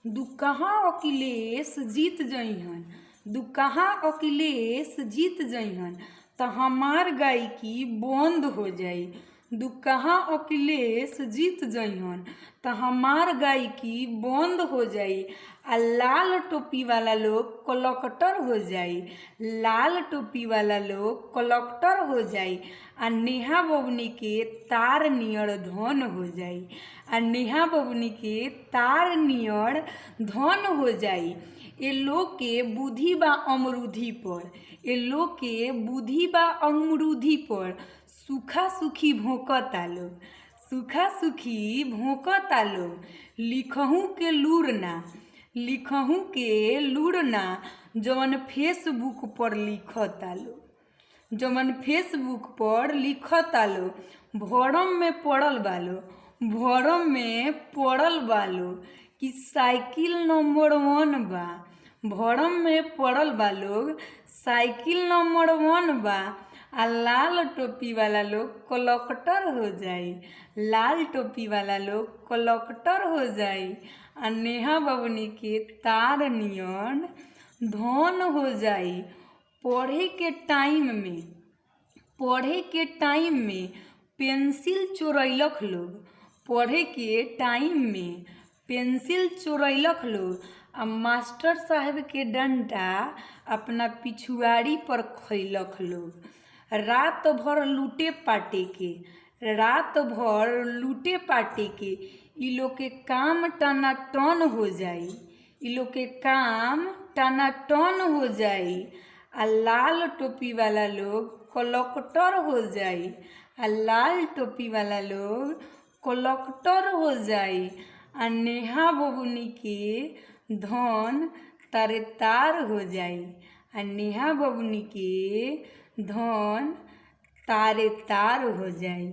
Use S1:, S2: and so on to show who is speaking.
S1: दुकहा अखिलेश जीत जइहन, दुकहा अखिलेश जीत जइहन त हमार गायकी बंद हो जाई। दुकहा अखिलेश जीत जइहन त हमार गायकी बंद हो जाई। आ लाल टोपी वाला लोग कलेक्टर हो जाई, लाल टोपी वाला लोग कलेक्टर हो जाई। आ नेहा बबनी के तार नियर धन हो जाई, आ नेहा बबनी के तार नियर धन हो जाई। ए लोग के बुद्धि बा अमरूधी पर, ए लोग के बुद्धि बा अमरूधी पर। सूखा सुखी भोंकता लोग, सूखा सुखी भोंकता लोग। लिखहू के लूर ना, लिखहू के लूर ना, जवन फेसबुक पर लिखता लोग, जवन फेसबुक पर लिखता लोग। भरम में पड़ल बालो, भरम में पड़ल बालो कि साइकिल नंबर 1 बा। भरम में पड़ल बा लोग, साइकिल नंबर 1 बा। आ लाल टोपी वाला लोग कलेक्टर हो जाई, लाल टोपी वाला लोग कलेक्टर हो जाई। आ नेहा बबनी के तार नियन धन हो जाई। पढ़े के टाइम में, पढ़े के टाइम में पेंसिल चोरैलक लोग, पढ़े के टाइम में पेंसिल चोरैलक लोग। आ मास्टर साहब के डंडा अपना पिछुआड़ी पर खैलक लोग। रात भर लूटे पाटे के, रात भर लूटे पाटे के। इ लोग के काम टनाटन हो जाई, इ लोग के काम टनाटन हो जाई। आ लाल टोपी वाला लोग कलेक्टर हो जाई, आ लाल टोपी वाला लोग कलेक्टर हो जाई। आ नेहा बबनी के धन तारे तार हो जाई, आ नेहा बबनी के धन तारे तार हो जाई।